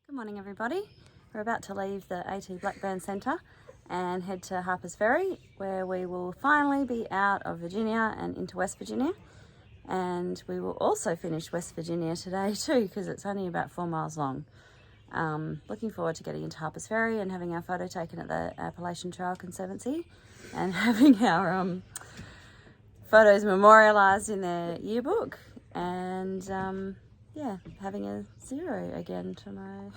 Good morning everybody. We're about to leave the AT Blackburn Centre and head to Harpers Ferry, where we will finally be out of Virginia and into West Virginia. And we will also finish West Virginia today too, because it's only about 4 miles long. Looking forward to getting into Harpers Ferry and having our photo taken at the Appalachian Trail Conservancy and having our photos memorialised in their yearbook, and yeah, having a 0 again tomorrow.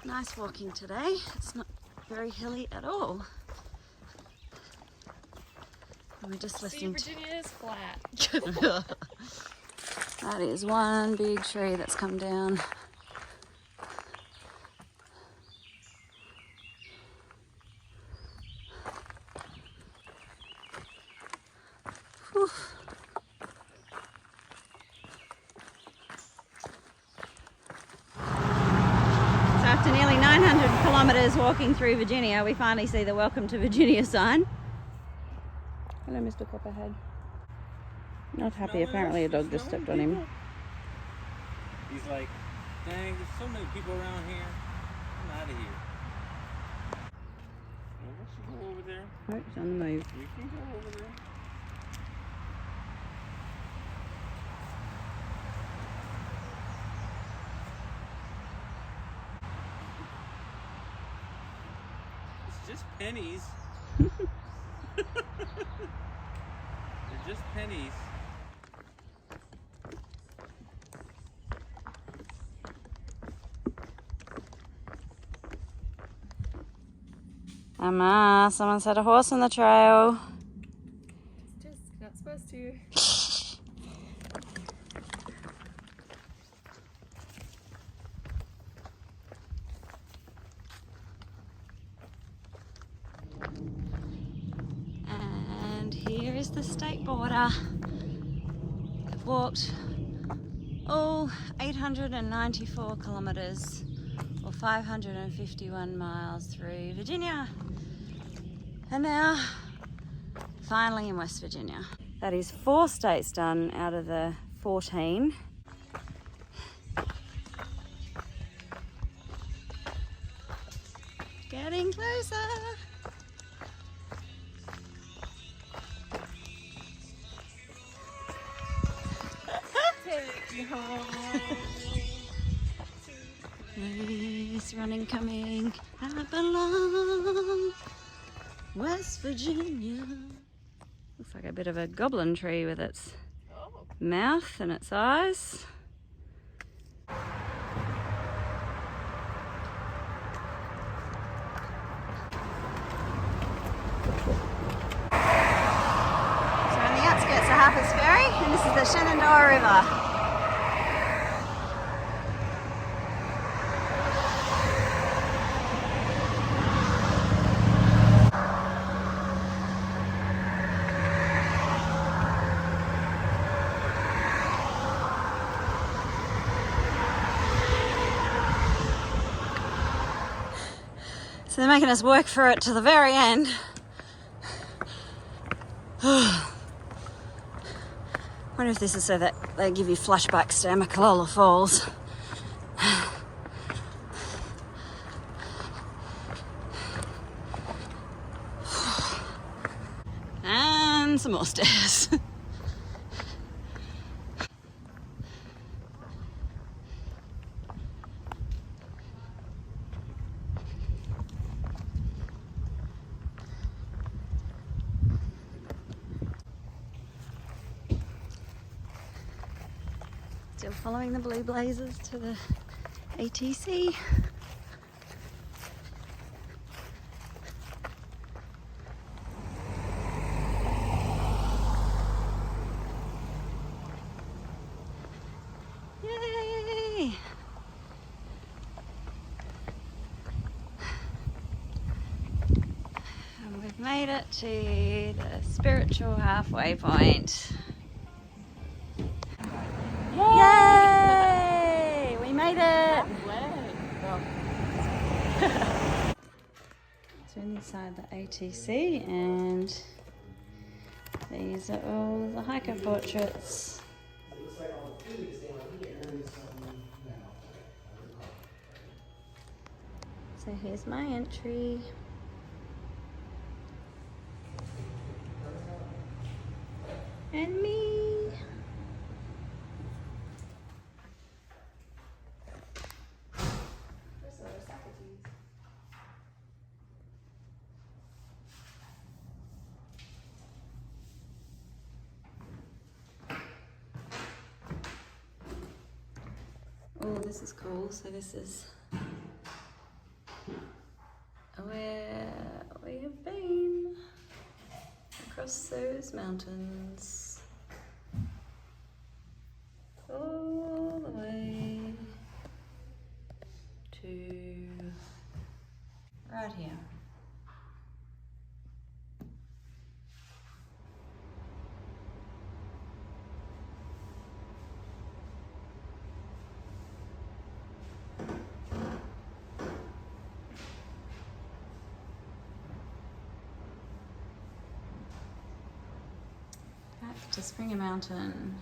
Nice walking today. It's not very hilly at all. And we're just listening See, Virginia is flat. That is one big tree that's come down. Whew. So after nearly 900 kilometres walking through Virginia, we finally see the Welcome to Virginia sign. Hello, Mr. Copperhead. Not happy, apparently a dog just stepped on him. He's like, dang, there's so many people around here. I'm out of here. Well, let's go over there. Oh, it's on the move. We can go over there. It's just pennies. They're just pennies. Emma, someone set a horse on the trail. It's just not supposed to. And here is the state border. I've walked all 894 kilometres or 551 miles through Virginia. And now, finally in West Virginia. That is 4 states done out of the 14. Getting closer. Take me home. Nice running coming. I belong. West Virginia. Looks like a bit of a goblin tree with its mouth and its eyes. So we're on the outskirts of Harpers Ferry, and this is the Shenandoah River. So they're making us work for it to the very end. Wonder if this is so that they give you flashbacks to Amicalola Falls. And some more stairs. Still following the blue blazers to the ATC. Yay! And we've made it to the spiritual halfway point. Yay! We made it! So inside the ATC, and These are all the hiker portraits. So here's my entry. And me. Oh, this is cool. So this is where we have been across those mountains all the way to right here. Back to Springer Mountain,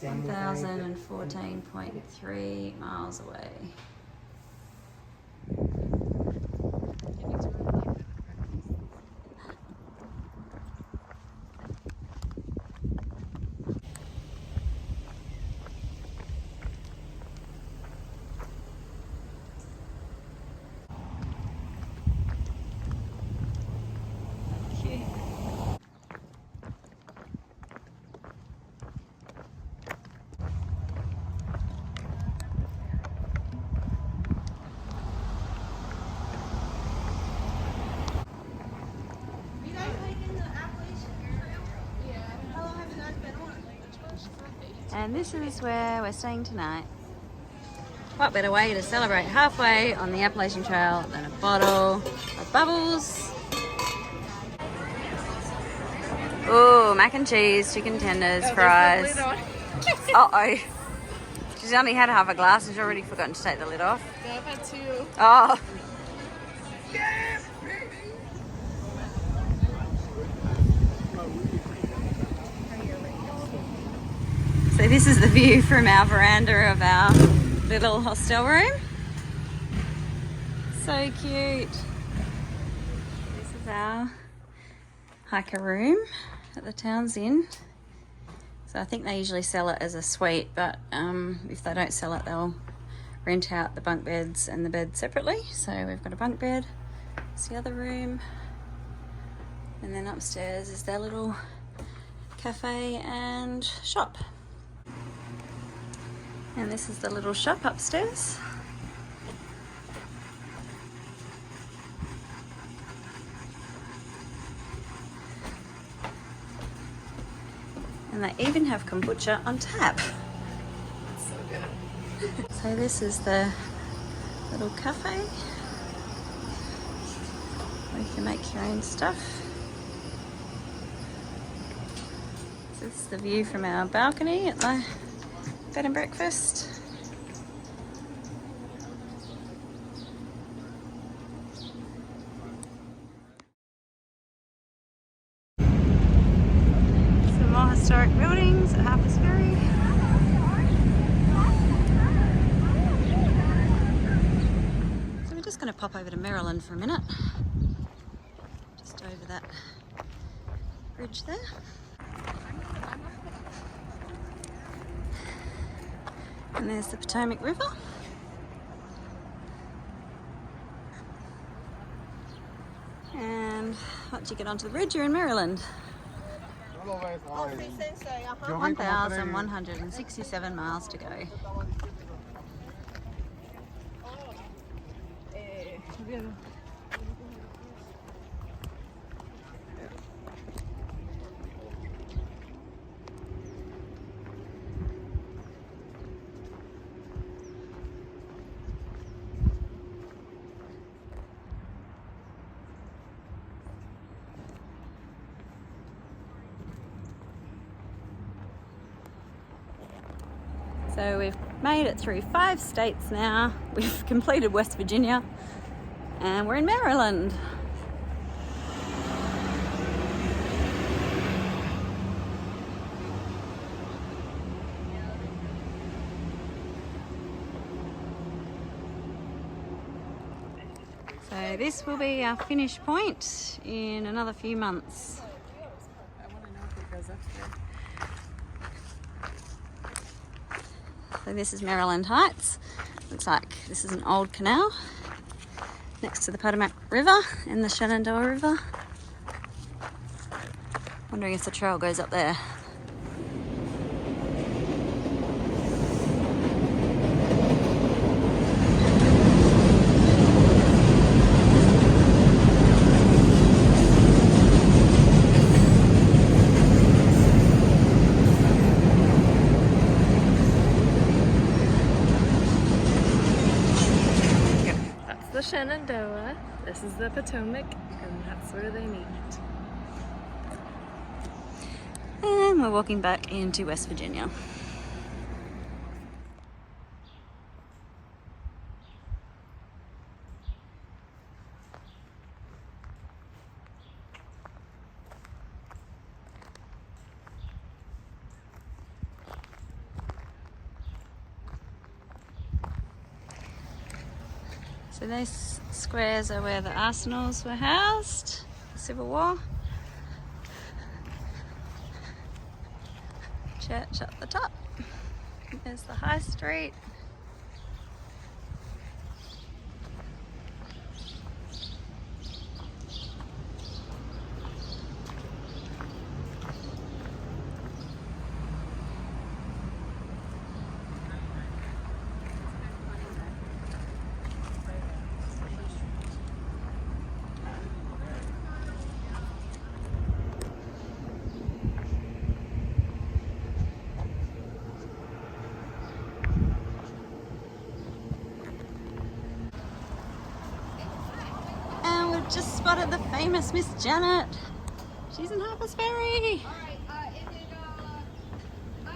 1,014.3 miles away. And this is where we're staying tonight. What better way to celebrate halfway on the Appalachian Trail than a bottle of bubbles. Ooh, mac and cheese, chicken tenders, fries. Uh-oh. She's only had half a glass and she's already forgotten to take the lid off. Yeah, I've had 2. Oh. So this is the view from our veranda of our little hostel room. So cute. This is our hiker room at the town's inn. So I think they usually sell it as a suite, but if they don't sell it, they'll rent out the bunk beds and the bed separately. So we've got a bunk bed. It's the other room. And then upstairs is their little cafe and shop. And this is the little shop upstairs. And they even have kombucha on tap. So good. So this is the little cafe where you can make your own stuff. So this is the view from our balcony at the bed and breakfast. Some more historic buildings at Harpers Ferry. So we're just going to pop over to Maryland for a minute. Just over that bridge there. And there's the Potomac River. And once you get onto the bridge, you're in Maryland. 1,167 miles to go. So we've made it through 5 states now. We've completed West Virginia and we're in Maryland. this will be our finish point in another few months. I want to know if it goes up there. So this is Maryland Heights. Looks like this is an old canal next to the Potomac River and the Shenandoah River. Wondering if the trail goes up there. The Shenandoah, this is the Potomac, and that's where they meet. And we're walking back into West Virginia. So these squares are where the arsenals were housed, the Civil War. Church up the top. There's the high street. Just spotted the famous Miss Janet. She's in Harpers Ferry. So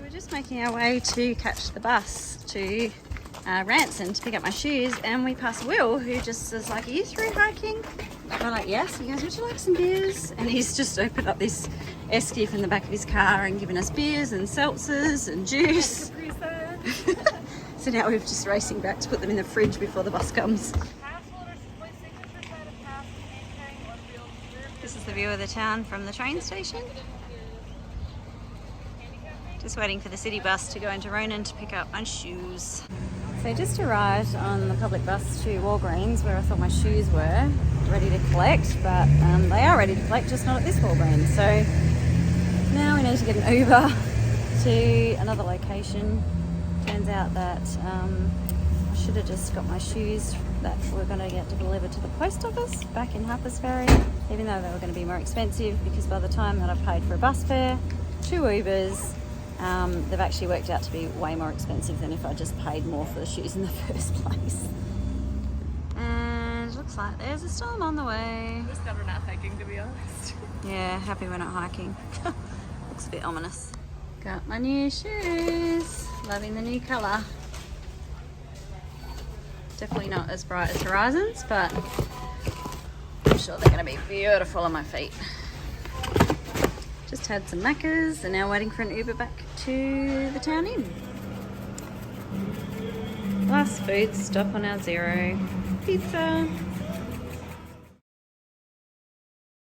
we're just making our way to catch the bus to Ranson to pick up my shoes, and we pass Will, who just is like, "Are you through hiking?" We're like, "Yes." He goes, "Would you like some beers?" And he's just opened up this esky from the back of his car and given us beers and seltzers and juice. So now we're just racing back to put them in the fridge before the bus comes. This is the view of the town from the train station. Just waiting for the city bus to go into Ronan to pick up my shoes. So I just arrived on the public bus to Walgreens, where I thought my shoes were ready to collect, but they are ready to collect, just not at this Walgreens. So now we need to get an Uber to another location. Turns out that I should have just got my shoes that we're going to get delivered to the post office back in Harpers Ferry, even though they were going to be more expensive, because by the time that I paid for a bus fare, 2 Ubers, they've actually worked out to be way more expensive than if I just paid more for the shoes in the first place. And it looks like there's a storm on the way. Just never not hiking, to be honest. Yeah, happy we're not hiking. Looks a bit ominous. Got my new shoes. Loving the new colour. Definitely not as bright as Horizons, but I'm sure they're going to be beautiful on my feet. Just had some Maccas and now waiting for an Uber back to the town inn. Last food stop on our zero. Pizza.